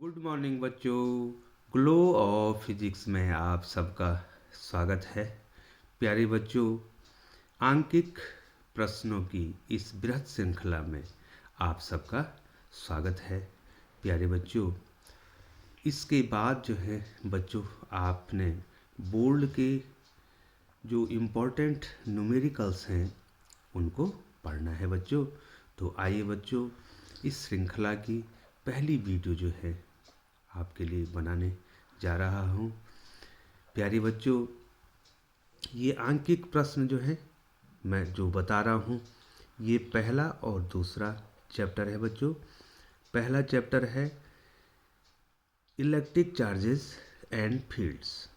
Good morning बच्चों। Glow of physics में आप सबका स्वागत है। प्यारे बच्चों, आंकिक प्रश्नों की इस बृहद श्रृंखला में आप सबका स्वागत है। प्यारे बच्चों, इसके बाद जो है बच्चों, आपने बोर्ड के जो इम्पोर्टेंट न्यूमेरिकल्स हैं उनको पढ़ना है बच्चों। तो आइए बच्चों, इस श्रृंखला की पहली वीडियो जो है आपके लिए बनाने जा रहा हूँ। प्यारे बच्चों, ये आंकिक प्रश्न जो है मैं जो बता रहा हूँ, ये पहला और दूसरा चैप्टर है बच्चों। पहला चैप्टर है इलेक्ट्रिक चार्जेस एंड फील्ड्स,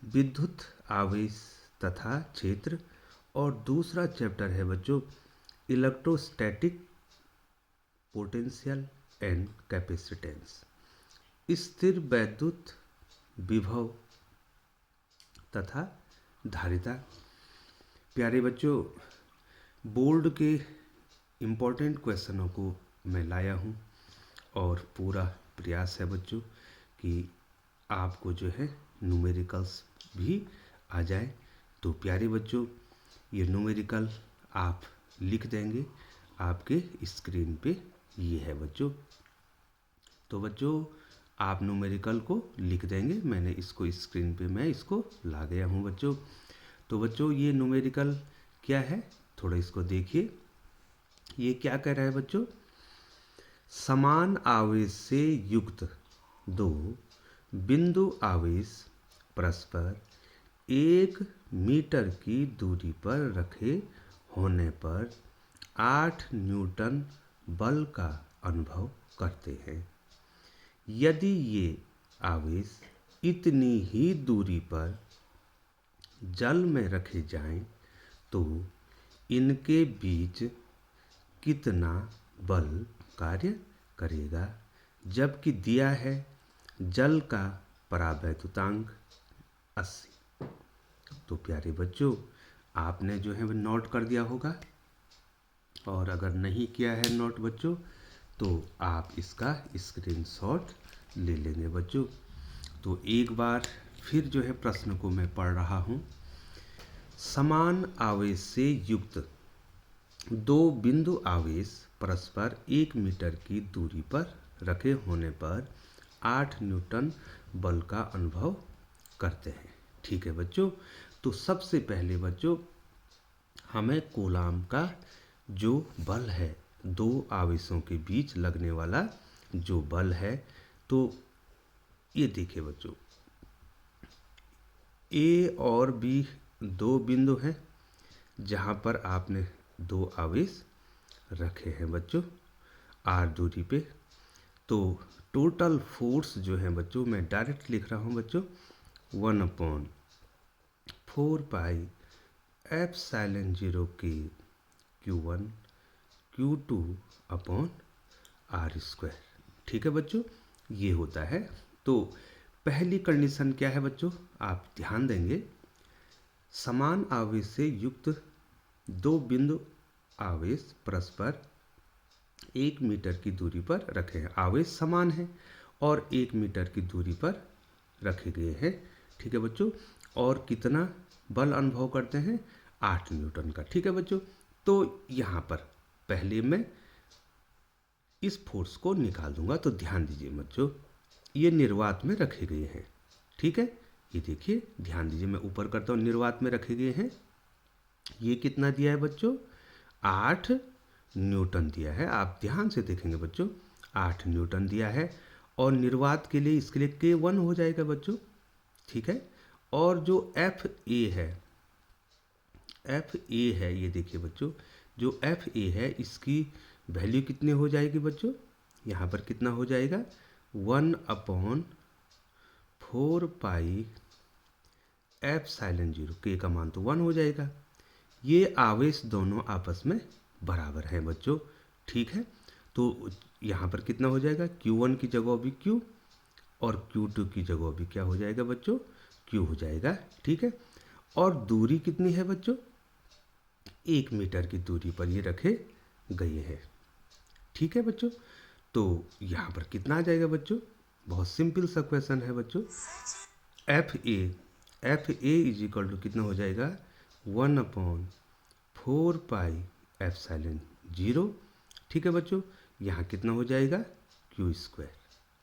विद्युत आवेश तथा क्षेत्र, और दूसरा चैप्टर है बच्चों इलेक्ट्रोस्टैटिक पोटेंशियल एंड कैपेसिटेंस, स्थिर वैद्युत विभव तथा धारिता। प्यारे बच्चों, बोर्ड के इम्पोर्टेंट क्वेश्चनों को मैं लाया हूँ और पूरा प्रयास है बच्चों कि आपको जो है न्यूमेरिकल्स भी आ जाए। तो प्यारे बच्चों, ये न्यूमेरिकल आप लिख देंगे आपके स्क्रीन पे, ये है बच्चों। तो बच्चों, आप न्यूमेरिकल को लिख देंगे, मैंने इसको स्क्रीन पे मैं इसको ला गया हूँ बच्चों। तो बच्चों, ये न्यूमेरिकल क्या है, थोड़ा इसको देखिए। ये क्या कह रहा है बच्चों? समान आवेश से युक्त दो बिंदु आवेश परस्पर 1 मीटर की दूरी पर रखे होने पर 8 न्यूटन बल का अनुभव करते हैं। यदि ये आवेश इतनी ही दूरी पर जल में रखे जाएं तो इनके बीच कितना बल कार्य करेगा? जबकि दिया है जल का परावैद्युतांक 80। तो प्यारे बच्चों, आपने जो है वो नोट कर दिया होगा, और अगर नहीं किया है नोट बच्चों तो आप इसका स्क्रीनशॉट ले लेंगे बच्चों। तो एक बार फिर जो है प्रश्न को मैं पढ़ रहा हूँ। समान आवेश से युक्त दो बिंदु आवेश परस्पर 1 मीटर की दूरी पर रखे होने पर 8 न्यूटन बल का अनुभव करते हैं। ठीक है बच्चों। तो सबसे पहले बच्चों, हमें कूलाम का जो बल है, दो आवेशों के बीच लगने वाला जो बल है, तो ये देखिए बच्चों, ए और बी दो बिंदु हैं जहाँ पर आपने दो आवेश रखे हैं बच्चों आर दूरी पे। तो टोटल फोर्स जो है बच्चों, मैं डायरेक्ट लिख रहा हूँ बच्चों, 1/4 पाई एप्सिलॉन 0 के Q1 Q2 upon are square. ठीक है बच्चों, ये होता है। तो पहली कंडीशन क्या है बच्चों, आप ध्यान देंगे, समान आवेश से युक्त दो बिंदु आवेश परस्पर 1 मीटर की दूरी पर रखे हैं। आवेश समान है और 1 मीटर की दूरी पर रखे गए हैं। ठीक है बच्चों, और कितना बल अनुभव करते हैं? 8 न्यूटन का। ठीक है बच्चों। तो यहाँ पर पहले मैं इस फोर्स को निकाल दूंगा। तो ध्यान दीजिए बच्चों, ये निर्वात में रखे गए हैं। ठीक है, ये देखिए, ध्यान दीजिए, मैं ऊपर करता हूँ, निर्वात में रखे गए हैं। ये कितना दिया है बच्चों? 8 न्यूटन दिया है। आप ध्यान से देखेंगे बच्चों, 8 न्यूटन दिया है। और निर्वात के लिए इसके लिए K1 हो जाएगा बच्चों। ठीक है, और जो एफ ए है, ये देखिए बच्चों, जो एफ ए है इसकी वैल्यू कितनी हो जाएगी बच्चों? यहाँ पर कितना हो जाएगा? 1/4 पाई एप्सिलॉन 0, के का मान तो 1 हो जाएगा। ये आवेश दोनों आपस में बराबर हैं बच्चों। ठीक है, तो यहाँ पर कितना हो जाएगा? Q1 की जगह भी Q और Q2 की जगह भी क्या हो जाएगा बच्चों? Q हो जाएगा। ठीक है, और दूरी कितनी है बच्चों? 1 मीटर की दूरी पर ये रखे गए हैं। ठीक है बच्चों, तो यहाँ पर कितना आ जाएगा बच्चों? बहुत सिंपल सा क्वेश्चन है बच्चों। F A is equal to कितना हो जाएगा 1/4πε0। ठीक है बच्चों, यहाँ कितना हो जाएगा Q²।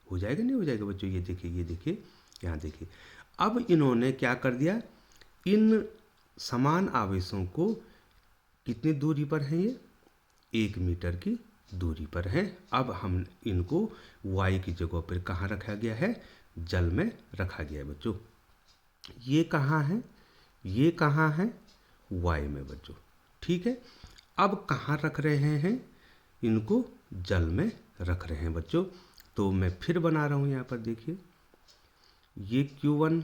हो जाएगा नहीं हो जाएगा बच्चों, ये देखिए यहाँ देखिए। अब इन्होंने क्या कर दिया, इन समान आवेशों को कितनी दूरी पर हैं, ये 1 मीटर की दूरी पर हैं। अब हम इनको y की जगह पर कहाँ रखा गया है, जल में रखा गया है बच्चों। ये कहाँ है, ये कहाँ है, y में बच्चों। ठीक है, अब कहाँ रख रहे हैं, इनको जल में रख रहे हैं बच्चों। तो मैं फिर बना रहा हूँ यहाँ पर देखिए, ये Q1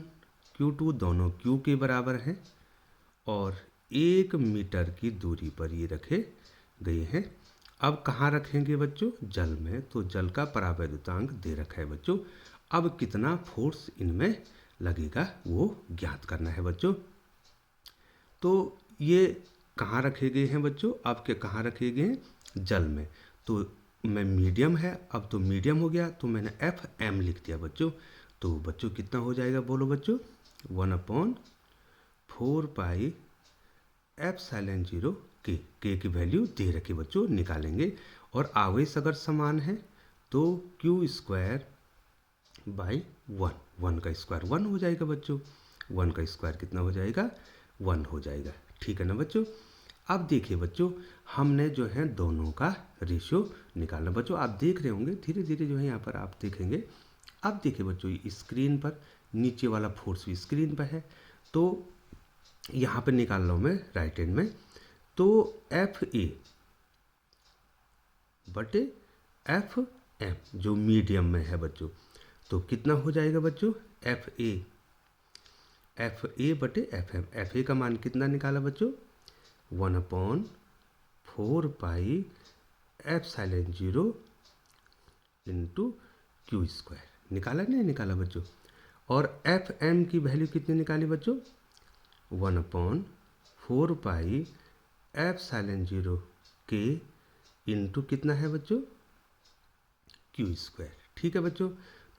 Q2 दोनों Q के बराबर हैं और 1 मीटर की दूरी पर ये रखे गए हैं। अब कहाँ रखेंगे बच्चों, जल में। तो जल का परावैद्युतांक दे रखा है बच्चों। अब कितना फोर्स इनमें लगेगा वो ज्ञात करना है बच्चों। तो ये कहाँ रखे गए हैं बच्चों, आपके कहाँ रखे गए हैं, जल में। तो मैं मीडियम है, अब तो मीडियम हो गया, तो मैंने FM लिख दिया बच्चों। तो बच्चों कितना हो जाएगा, बोलो बच्चों, 1/4πε0 के की वैल्यू दे रखी बच्चों, निकालेंगे। और आवेश अगर समान है तो Q² बाई 1 का स्क्वायर 1 हो जाएगा बच्चों। 1 का स्क्वायर कितना हो जाएगा, 1 हो जाएगा। ठीक है ना बच्चों। अब देखिए बच्चों, हमने जो है दोनों का रेशियो निकालना बच्चों। आप देख रहे होंगे धीरे धीरे जो है यहाँ पर आप देखेंगे। अब देखिए बच्चों, स्क्रीन पर नीचे वाला फोर्स भी स्क्रीन पर है, तो यहाँ पर निकाल रहा हूँ मैं राइट हैंड में। तो FA बटे FM जो मीडियम में है बच्चों, तो कितना हो जाएगा बच्चों, FA बटे FM। FA का मान कितना निकाला बच्चों, 1/4πε0 इंटू Q² निकाला नहीं निकाला बच्चों। और FM की वैल्यू कितनी निकाली बच्चों, 1/4πε0 के इंटू कितना है बच्चों, Q²। ठीक है बच्चों,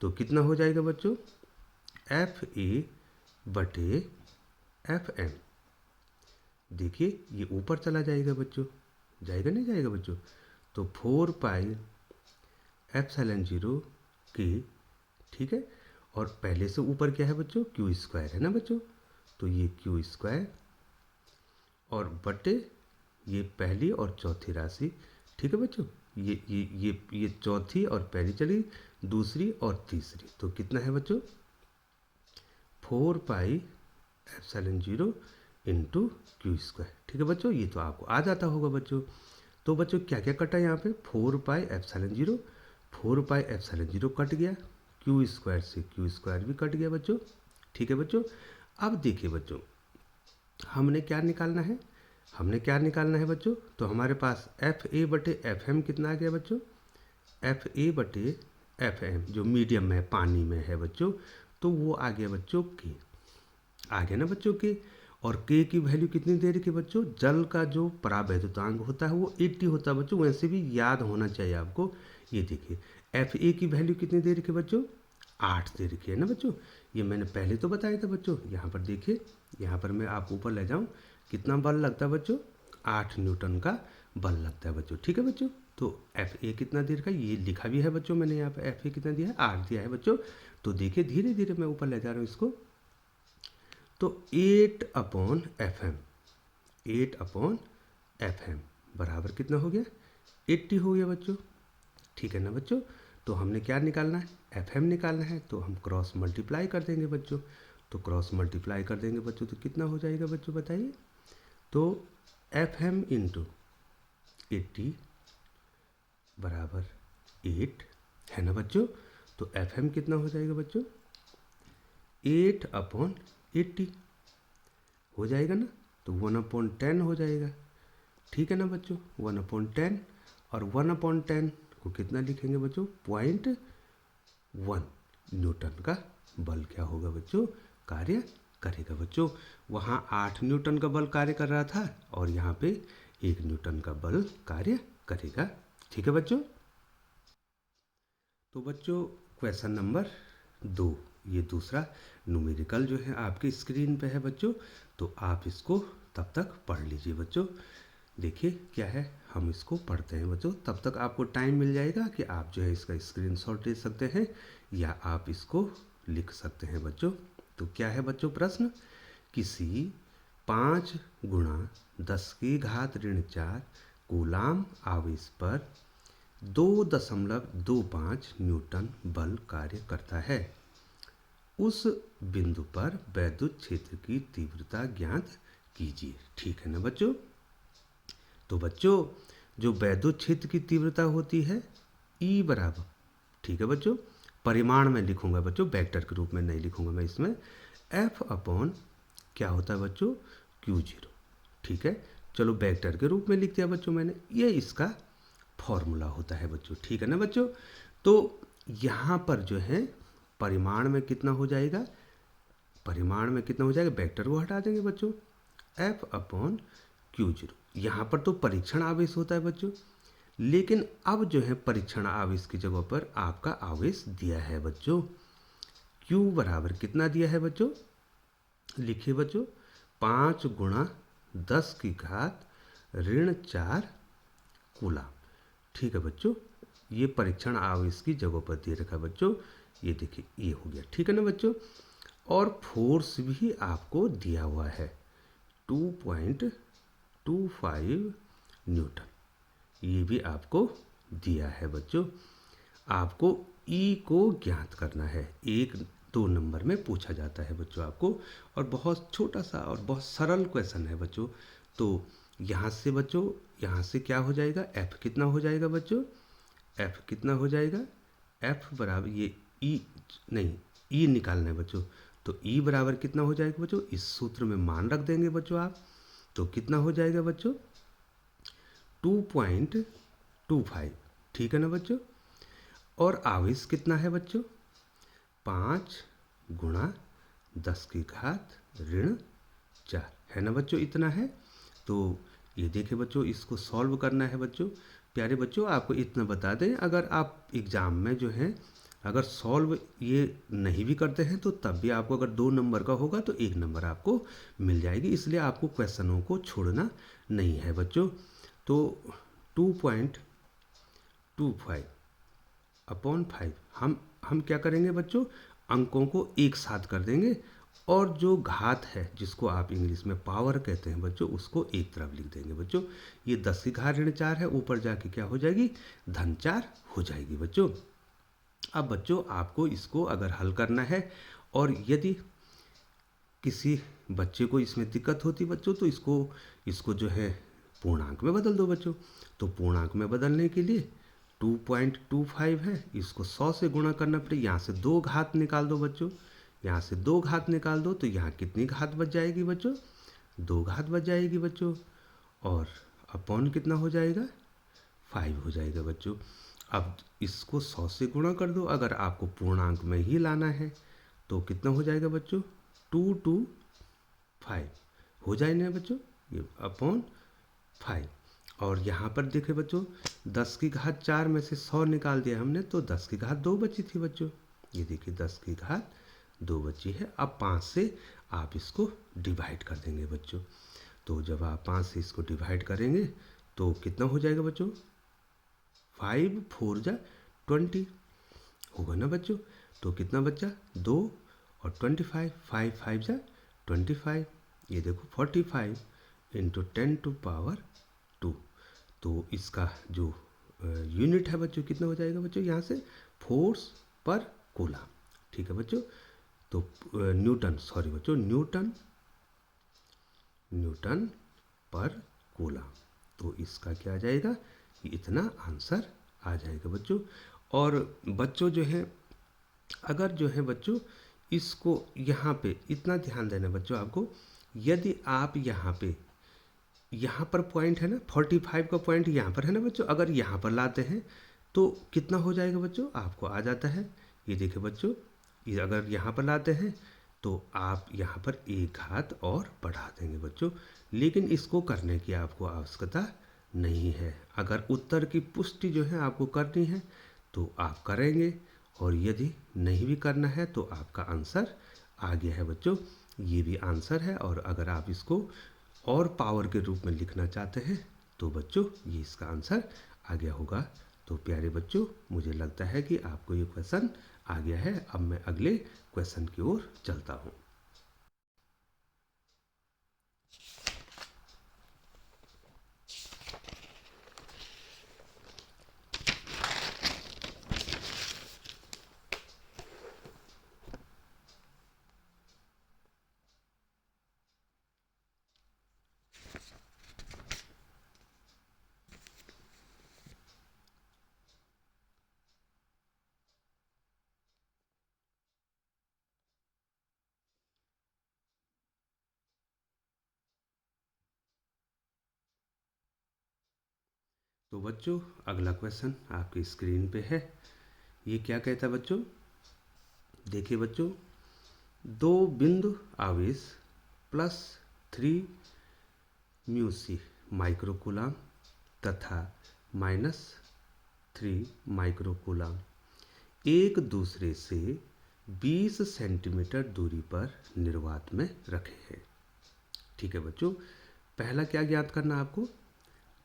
तो कितना हो जाएगा बच्चों, FA बटे FM। देखिए ये ऊपर चला जाएगा बच्चों, जाएगा नहीं जाएगा बच्चों। तो 4πε0 के, ठीक है। और पहले से ऊपर क्या है बच्चों, Q² है ना बच्चों। तो ये Q² और बटे ये पहली और चौथी राशि। ठीक है बच्चों, ये चौथी और पहली चली, दूसरी और तीसरी। तो कितना है बच्चों, 4πε0 इंटू Q²। ठीक है बच्चों, ये तो आपको आ जाता होगा बच्चों। तो बच्चों क्या क्या कटा यहाँ पे, 4πε0 कट गया, Q² से Q² भी कट गया बच्चों। ठीक है बच्चों। अब देखिए बच्चों, हमने क्या निकालना है, बच्चों। तो हमारे पास FA बटे FM कितना आ गया बच्चों, FA बटे FM जो मीडियम में पानी में है बच्चों, तो वो आ गया बच्चों K, आ गया ना बच्चों K। और K की वैल्यू कितनी दे रखी बच्चों, जल का जो परावैद्युतांक होता है वो 80 होता है बच्चों, वैसे भी याद होना चाहिए आपको। ये देखिए FA की वैल्यू कितनी दे रखी बच्चों, 8 दे रखी है ना बच्चों। ये मैंने पहले तो बताया था बच्चों। यहाँ पर देखिए, यहाँ पर मैं आपको ऊपर ले जाऊँ, कितना बल लगता है बच्चों, 8 न्यूटन का बल लगता है बच्चों। ठीक है बच्चों। तो FA कितना दे रखा है, ये लिखा भी है बच्चों मैंने यहाँ पे, FA कितना दिया है, 8 दिया है बच्चों। तो देखिए धीरे धीरे मैं ऊपर ले जा रहा हूँ इसको। तो 8/FM बराबर कितना हो गया, 80 हो गया बच्चों। ठीक है ना बच्चों। तो हमने क्या निकालना है, FM निकालना है। तो हम क्रॉस मल्टीप्लाई कर देंगे बच्चों। तो क्रॉस मल्टीप्लाई कर देंगे बच्चों, तो कितना हो जाएगा बच्चों बताइए। तो FM इंटू 80 बराबर 8 है ना बच्चों। तो FM कितना हो जाएगा बच्चों, 8/80 हो जाएगा ना। तो 1/10 हो जाएगा। ठीक है ना बच्चों, 1/10। और 1/10 को कितना लिखेंगे बच्चों, 0.1 न्यूटन का बल क्या होगा बच्चों, कार्य करेगा बच्चों। वहाँ 8 न्यूटन का बल कार्य कर रहा था और यहाँ पे 1 न्यूटन का बल कार्य करेगा। ठीक है बच्चों। तो बच्चों क्वेश्चन नंबर 2, ये दूसरा न्यूमेरिकल जो है आपकी स्क्रीन पे है बच्चों, तो आप इसको तब तक पढ़ लीजिए बच्चों। देखिए क्या है, हम इसको पढ़ते हैं बच्चों, तब तक आपको टाइम मिल जाएगा कि आप जो है इसका स्क्रीनशॉट ले सकते हैं या आप इसको लिख सकते हैं बच्चों। तो क्या है बच्चों प्रश्न, किसी 5 गुणा 10 की घात ऋण 4 कूलाम आवेश पर 2.25 न्यूटन बल कार्य करता है। उस बिंदु पर वैद्युत क्षेत्र की तीव्रता ज्ञात कीजिए। ठीक है ना बच्चों। तो बच्चों जो वैद्युत क्षेत्र की तीव्रता होती है E बराबर, ठीक है बच्चों, परिमाण में लिखूंगा बच्चों, वेक्टर के रूप में नहीं लिखूंगा मैं इसमें, F अपॉन क्या होता है बच्चों Q0। ठीक है, चलो वेक्टर के रूप में लिख दिया बच्चों मैंने, ये इसका फॉर्मूला होता है बच्चों। ठीक है ना बच्चों। तो यहाँ पर जो है परिमाण में कितना हो जाएगा, परिमाण में कितना हो जाएगा, वेक्टर को हटा देंगे बच्चों, F अपॉन Q0। यहाँ पर तो परीक्षण आवेश होता है बच्चों, लेकिन अब जो है परीक्षण आवेश की जगह पर आपका आवेश दिया है बच्चों। Q बराबर कितना दिया है बच्चों, लिखिए बच्चों 5 गुणा 10 की घात ऋण 4 कूलाम। ठीक है बच्चों, ये परीक्षण आवेश की जगह पर दे रखा है बच्चों, ये देखिए ये हो गया। ठीक है ना बच्चों। और फोर्स भी आपको दिया हुआ है 2.25 न्यूटन, ये भी आपको दिया है बच्चों। आपको E को ज्ञात करना है, 1-2 नंबर में पूछा जाता है बच्चों आपको, और बहुत छोटा सा और बहुत सरल क्वेश्चन है बच्चों। तो यहाँ से बच्चों, यहाँ से क्या हो जाएगा, F कितना हो जाएगा बच्चों, F कितना हो जाएगा, F बराबर ये E नहीं, E निकालना है बच्चों, तो E बराबर कितना हो जाएगा बच्चों, इस सूत्र में मान रख देंगे बच्चों आप, तो कितना हो जाएगा बच्चों 2.25। ठीक है ना बच्चों। और आवेश कितना है बच्चों, 5 गुणा 10 की घात ऋण 4 है ना बच्चों, इतना है। तो ये देखिए बच्चों, इसको सॉल्व करना है बच्चों। प्यारे बच्चों आपको इतना बता दें, अगर आप एग्ज़ाम में जो है अगर सॉल्व ये नहीं भी करते हैं तो तब भी आपको, अगर 2 नंबर का होगा तो 1 नंबर आपको मिल जाएगी, इसलिए आपको क्वेश्चनों को छोड़ना नहीं है बच्चों। तो 2.25 अपॉन 5 हम क्या करेंगे बच्चों, अंकों को एक साथ कर देंगे, और जो घात है जिसको आप इंग्लिश में पावर कहते हैं बच्चों, उसको एक तरफ लिख देंगे बच्चों। ये 10 की घात ऋण 4 है, ऊपर जाके क्या हो जाएगी, धन 4 हो जाएगी बच्चों। अब बच्चों आपको इसको अगर हल करना है, और यदि किसी बच्चे को इसमें दिक्कत होती बच्चों, तो इसको जो है पूर्णांक में बदल दो बच्चों। तो पूर्णांक में बदलने के लिए 2.25 है, इसको 100 से गुणा करना पड़े, यहाँ से 2 घात निकाल दो बच्चों, यहाँ से 2 घात निकाल दो, तो यहाँ कितनी घात बच जाएगी बच्चों, 2 घात बच जाएगी बच्चों, और अपॉन कितना हो जाएगा, 5 हो जाएगा बच्चों। अब इसको 100 से गुणा कर दो, अगर आपको पूर्णांक में ही लाना है तो कितना हो जाएगा बच्चों, 225 हो जाएगा बच्चों, ये अपॉन 5। और यहाँ पर देखे बच्चों 10 की घात 4 में से 100 निकाल दिया हमने, तो 10 की घात 2 बची थी बच्चों, ये देखिए 10 की घात 2 बची है। अब 5 से आप इसको डिवाइड कर देंगे बच्चों, तो जब आप 5 से इसको डिवाइड करेंगे तो कितना हो जाएगा बच्चों, 5 4 जा 20 होगा ना बच्चों। तो कितना बच्चा 2 और 25, 5 5 जा 25, ये देखो 45 इंटू 10⁻²। तो इसका जो यूनिट है बच्चों कितना हो जाएगा बच्चों, यहाँ से फोर्स पर कूलाम। ठीक है बच्चों, तो न्यूटन, सॉरी बच्चों, न्यूटन पर कूलाम। तो इसका क्या आ जाएगा, इतना आंसर आ जाएगा बच्चों। और बच्चों जो है, अगर जो है बच्चों इसको यहाँ पे इतना ध्यान देना बच्चों आपको, यदि आप यहाँ पर पॉइंट है ना 45 का पॉइंट यहाँ पर है ना बच्चों, अगर यहाँ पर लाते हैं तो कितना हो जाएगा बच्चों, आपको आ जाता है, ये देखिए बच्चों, ये अगर यहाँ पर लाते हैं तो आप यहाँ पर 1 घात और बढ़ा देंगे बच्चों, लेकिन इसको करने की आपको आवश्यकता नहीं है। अगर उत्तर की पुष्टि जो है आपको करनी है तो आप करेंगे, और यदि नहीं भी करना है तो आपका आंसर आ गया है बच्चों। ये भी आंसर है, और अगर आप इसको और पावर के रूप में लिखना चाहते हैं तो बच्चों ये इसका आंसर आ गया होगा। तो प्यारे बच्चों, मुझे लगता है कि आपको ये क्वेश्चन आ गया है। अब मैं अगले क्वेश्चन की ओर चलता हूँ। तो बच्चों अगला क्वेश्चन आपकी स्क्रीन पे है। ये क्या कहता है बच्चों? देखिए बच्चों, दो बिंदु आवेश प्लस 3 म्यूसी माइक्रोकूलाम तथा माइनस 3 माइक्रोकूलाम एक दूसरे से 20 सेंटीमीटर दूरी पर निर्वात में रखे हैं। ठीक है बच्चों, पहला क्या ज्ञात करना आपको?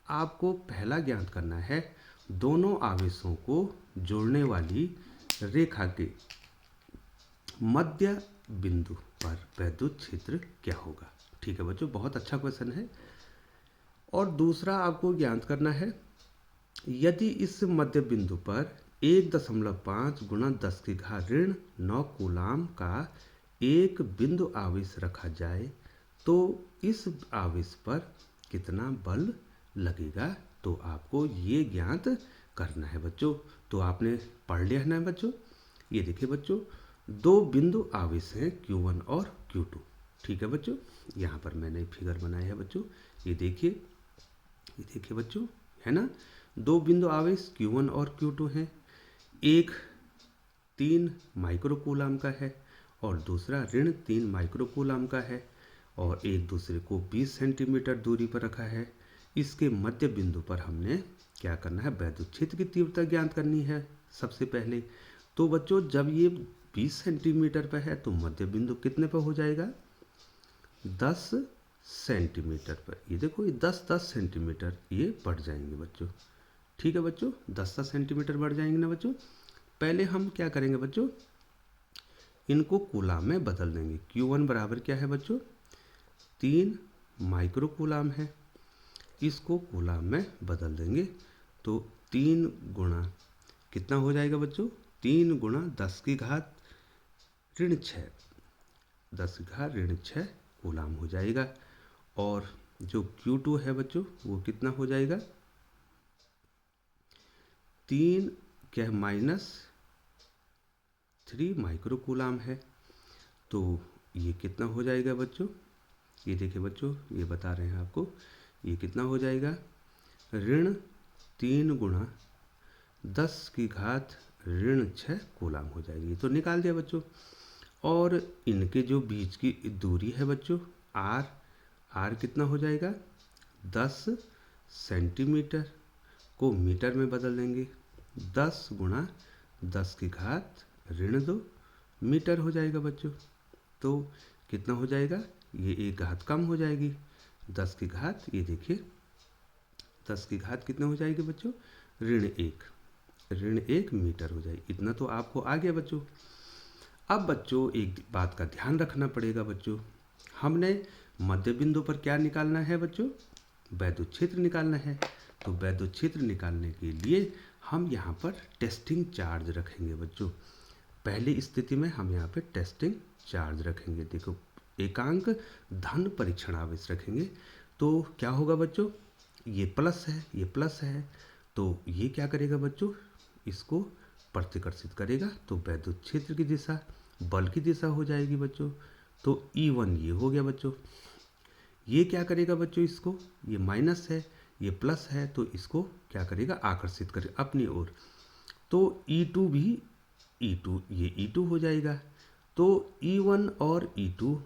आपको पहला ज्ञात करना है दोनों आवेशों को जोड़ने वाली रेखा के मध्य बिंदु पर वैद्युत क्षेत्र क्या होगा। ठीक है बच्चों, बहुत अच्छा क्वेश्चन है। और दूसरा आपको ज्ञात करना है, यदि इस मध्य बिंदु पर 1.5 गुणा 10 की घात ऋण 9 कूलाम का एक बिंदु आवेश रखा जाए तो इस आवेश पर कितना बल लगेगा। तो आपको ये ज्ञात करना है बच्चों। तो आपने पढ़ लिया है ना बच्चों। ये देखिए बच्चों, दो बिंदु आवेश हैं Q1 और Q2। ठीक है बच्चों, यहाँ पर मैंने फिगर बनाया है बच्चों। ये देखिए बच्चों, है ना, दो बिंदु आवेश Q1 और Q2 हैं। एक 3 माइक्रोकूलाम का है और दूसरा ऋण 3 माइक्रोकूलाम का है, और एक दूसरे को 20 सेंटीमीटर दूरी पर रखा है। इसके मध्य बिंदु पर हमने क्या करना है? वैद्युत क्षेत्र की तीव्रता ज्ञात करनी है सबसे पहले। तो बच्चों जब ये 20 सेंटीमीटर पर है तो मध्य बिंदु कितने पर हो जाएगा? 10 सेंटीमीटर पर। ये देखो, ये 10 सेंटीमीटर ये बढ़ जाएंगे बच्चों। ठीक है बच्चों, 10 सेंटीमीटर बढ़ जाएंगे ना बच्चों। पहले हम क्या करेंगे बच्चों? इनको कूलाम में बदल देंगे। Q1 बराबर क्या है बच्चों? 3 माइक्रोकूलाम है। इसको कूलाम में बदल देंगे तो 3 गुणा कितना हो जाएगा बच्चों? 3 गुणा 10 की घात ऋण 6, 10 की घात ऋण 6 कूलाम हो जाएगा। और जो Q2 है बच्चों वो कितना हो जाएगा? 3 क्या माइनस 3 माइक्रोकूलाम है। तो ये कितना हो जाएगा बच्चों? ये देखिए बच्चों, ये बता रहे हैं आपको, ये कितना हो जाएगा? ऋण 3 गुणा 10 की घात ऋण 6 कूलाम हो जाएगी। तो निकाल दिया बच्चों। और इनके जो बीच की दूरी है बच्चों आर कितना हो जाएगा? 10 सेंटीमीटर को मीटर में बदल देंगे। 10 गुणा 10 की घात ऋण 2 मीटर हो जाएगा बच्चों। तो कितना हो जाएगा? ये एक घात कम हो जाएगी। 10 की घात, ये देखिए 10 की घात कितना हो जाएगी बच्चों? ऋण 1 मीटर हो जाएगी। इतना तो आपको आ गया बच्चों। अब बच्चों एक बात का ध्यान रखना पड़ेगा बच्चों, हमने मध्य बिंदु पर क्या निकालना है बच्चों? वैद्युत क्षेत्र निकालना है। तो वैद्युत क्षेत्र निकालने के लिए हम यहाँ पर टेस्टिंग चार्ज रखेंगे बच्चों। पहली स्थिति में हम यहाँ पे टेस्टिंग चार्ज रखेंगे। देखो, एकांक धन परीक्षण आवेश रखेंगे। तो क्या होगा बच्चों? ये प्लस है, ये प्लस है, तो ये क्या करेगा बच्चों? इसको प्रतिकर्षित करेगा। तो वैद्युत क्षेत्र की दिशा बल की दिशा हो जाएगी बच्चों। तो E1 ये हो गया बच्चों। ये क्या करेगा बच्चों? इसको, ये माइनस है, ये प्लस है, तो इसको क्या करेगा? आकर्षित करेगा अपनी ओर। तो E2 भी ये E2 हो जाएगा। तो E1 और E2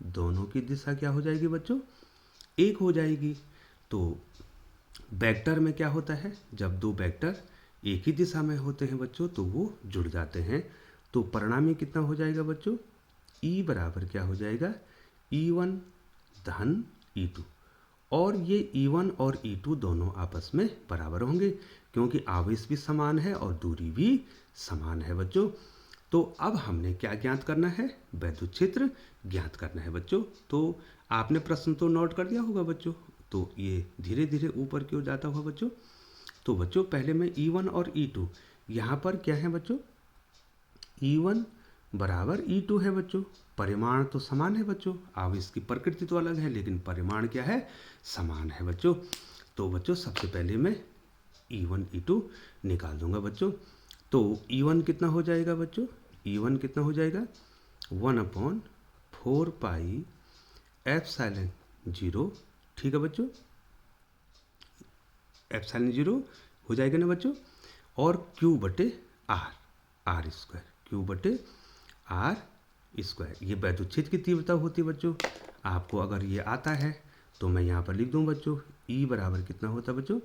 दोनों की दिशा क्या हो जाएगी बच्चों? एक हो जाएगी। तो वेक्टर में क्या होता है? जब दो वेक्टर एक ही दिशा में होते हैं बच्चों तो वो जुड़ जाते हैं। तो परिणामी कितना हो जाएगा बच्चों, ई बराबर क्या हो जाएगा, E1 धन E2। और ये E1 और E2 दोनों आपस में बराबर होंगे क्योंकि आवेश भी समान है और दूरी भी समान है बच्चों। तो अब हमने क्या ज्ञात करना है, वैद्युत क्षेत्र ज्ञात करना है बच्चों। तो आपने प्रश्न तो नोट कर दिया होगा बच्चों, तो ये धीरे धीरे ऊपर क्यों जाता हुआ बच्चों। तो बच्चों पहले में E1 और E2, यहाँ पर क्या है बच्चों, E1 बराबर E2 है बच्चों। परिमाण तो समान है बच्चों, आवेश की प्रकृति तो अलग है लेकिन परिमाण क्या है, समान है बच्चों। तो बच्चों सबसे पहले मैं E1 E2 निकाल दूंगा बच्चों। तो E1 कितना हो जाएगा बच्चों, E1 कितना हो जाएगा, 1/4 पाई एप्सिलॉन 0, ठीक है बच्चों, एप्सिलॉन 0 हो जाएगा ना बच्चों। और Q बटे आर, आर स्क्वायर, Q बटे आर स्क्वायर, ये वैद्युत क्षेत्र की तीव्रता होती है बच्चों। आपको अगर ये आता है तो मैं यहाँ पर लिख दूँ बच्चों, E बराबर कितना होता है बच्चों,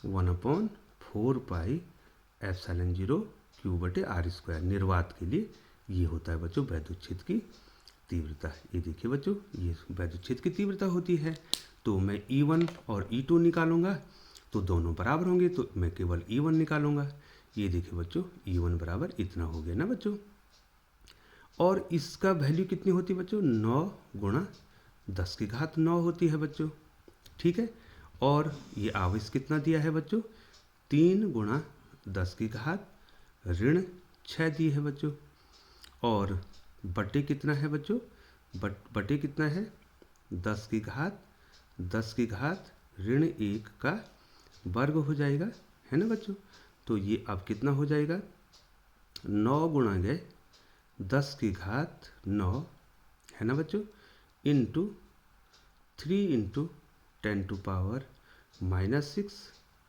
1/4 पाई एप्सिलॉन 0 Q बटे आर स्क्वायर। निर्वात के लिए ये होता है बच्चों वैद्युत क्षेत्र की तीव्रता। ये देखिए बच्चों, ये वैद्युत क्षेत्र की तीव्रता होती है। तो मैं E1 और E2 निकालूंगा तो दोनों बराबर होंगे, तो मैं केवल E1 निकालूंगा। ये देखिए बच्चों, E1 बराबर इतना हो गया ना बच्चों। और इसका वैल्यू कितनी होती है बच्चों, 9 गुणा 10 की घात 9 होती है बच्चों, ठीक है। और ये आवेश कितना दिया है बच्चों, 3 गुणा 10 की घात ऋण 6 दी है बच्चों। और बटे कितना है बच्चों, बटे कितना है, 10 की घात ऋण 1 का वर्ग हो जाएगा, है ना बच्चों। तो ये अब कितना हो जाएगा, 9 गुणा गए 10 की घात 9, है ना बच्चों, इंटू 3 इंटू 10⁻⁻6।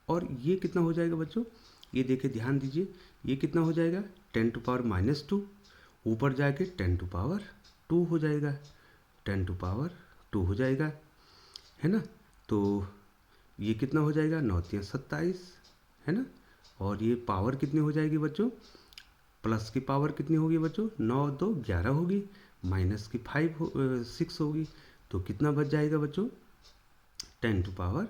और ये कितना हो जाएगा बच्चों, ये देखिए ध्यान दीजिए, ये कितना हो जाएगा 10⁻², ऊपर जाके 10⁻² हो जाएगा, 10⁻² हो जाएगा, है ना। तो ये कितना हो जाएगा, 9 × 27, है ना। और ये पावर कितनी हो जाएगी बच्चों, प्लस की पावर कितनी होगी बच्चों, 9 2 11 होगी, माइनस की 6 होगी, तो कितना बच जाएगा बच्चों, 10⁻5,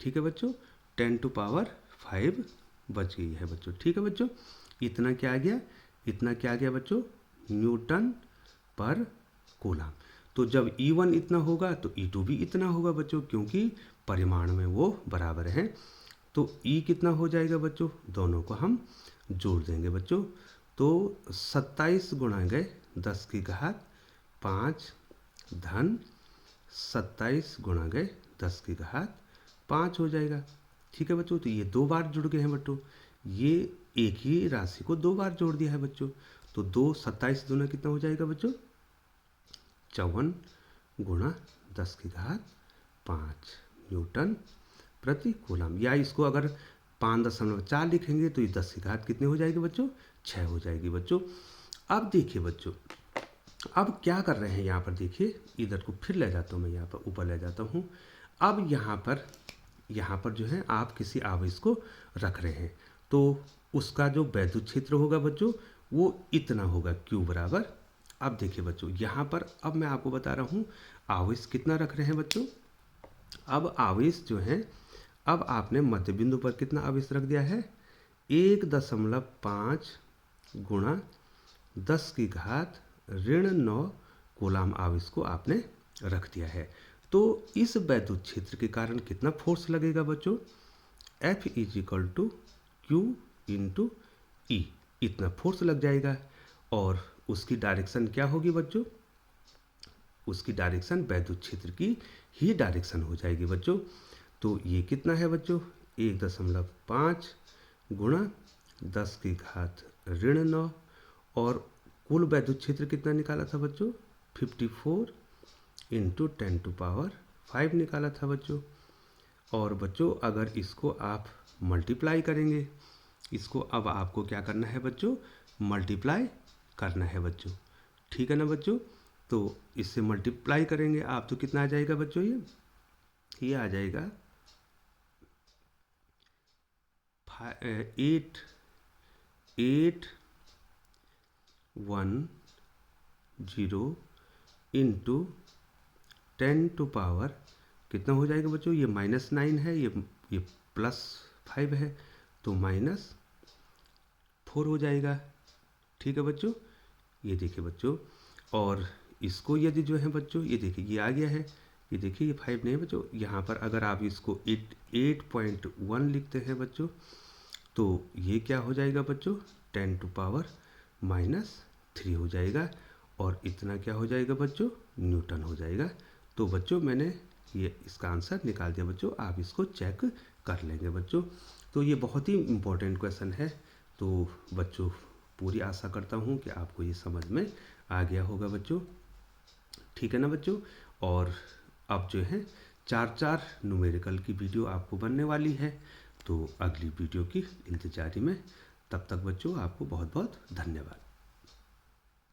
ठीक है बच्चों, 10⁻5 बच गई है बच्चों, ठीक है बच्चों। इतना क्या आ गया, इतना क्या आ गया बच्चों, न्यूटन पर कूलम। तो जब E1 इतना होगा तो E2 भी इतना होगा बच्चों, क्योंकि परिमाण में वो बराबर हैं। तो E कितना हो जाएगा बच्चों, दोनों को हम जोड़ देंगे बच्चों। तो 27 गुणा गए 10 की घात 5 धन 27 गुणा गए 10 की घात 5 हो जाएगा, ठीक है बच्चों। तो ये 2 बार जुड़ गए हैं बच्चों, ये एक ही राशि को 2 बार जोड़ दिया है बच्चों। तो 2 27 दूना कितना हो जाएगा बच्चों, 54 गुणा 10 की घात 5 न्यूटन प्रति कूलम। या इसको अगर 5.4 लिखेंगे तो ये 10 की घात कितनी हो जाएगी बच्चों, 6 हो जाएगी बच्चों। अब देखिए बच्चों, अब क्या कर रहे हैं यहाँ पर, देखिए इधर को फिर ले जाता हूँ मैं, यहाँ पर ऊपर ले जाता हूँ। अब यहाँ पर जो है आप किसी आवेश को रख रहे हैं, तो उसका जो वैद्युत क्षेत्र होगा बच्चों वो इतना होगा, Q बराबर। अब देखिए बच्चों यहाँ पर, अब मैं आपको बता रहा हूँ आवेश कितना रख रहे हैं बच्चों। अब आवेश जो है, अब आपने मध्य बिंदु पर कितना आवेश रख दिया है, 1.5 गुणा 10 की घात ऋण 9 कूलम आवेश को आपने रख दिया है। तो इस वैद्युत क्षेत्र के कारण कितना फोर्स लगेगा बच्चों, F = Q × E, इतना फोर्स लग जाएगा। और उसकी डायरेक्शन क्या होगी बच्चों, उसकी डायरेक्शन वैद्युत क्षेत्र की ही डायरेक्शन हो जाएगी बच्चों। तो ये कितना है बच्चों, 1.5 गुणा 10 की घात ऋण 9, और कुल वैद्युत क्षेत्र कितना निकाला था बच्चों, 54 × 10⁻5 निकाला था बच्चों। और बच्चों अगर इसको आप मल्टीप्लाई करेंगे, इसको अब आपको क्या करना है बच्चों, मल्टीप्लाई करना है बच्चों, ठीक है ना बच्चों। तो इससे मल्टीप्लाई करेंगे आप तो कितना आ जाएगा बच्चों, ये आ जाएगा 810 इंटू 10⁻, कितना हो जाएगा बच्चों? ये -9 है, ये +5 है, तो -4 हो जाएगा। ठीक है बच्चों, ये देखिए बच्चों, और इसको यदि जो है बच्चों, ये देखिए ये आ गया है, ये देखिए ये 5 नहीं है बच्चों, यहाँ पर अगर आप इसको 8.1 लिखते हैं बच्चों, तो ये क्या हो जाएगा बच्चों? 10⁻³ हो जाएगा, और इतना क्या हो जाएगा बच्चों? न्यूटन हो जाएगा। तो बच्चों मैंने ये इसका आंसर निकाल दिया बच्चों, आप इसको चेक कर लेंगे बच्चों। तो ये बहुत ही इम्पोर्टेंट क्वेश्चन है। तो बच्चों पूरी आशा करता हूँ कि आपको ये समझ में आ गया होगा बच्चों। ठीक है ना बच्चों? और अब जो है 4 न्यूमेरिकल की वीडियो आपको बनने वाली है, तो अगली वीडियो की इंतजारी में। तब तक बच्चों आपको बहुत बहुत धन्यवाद।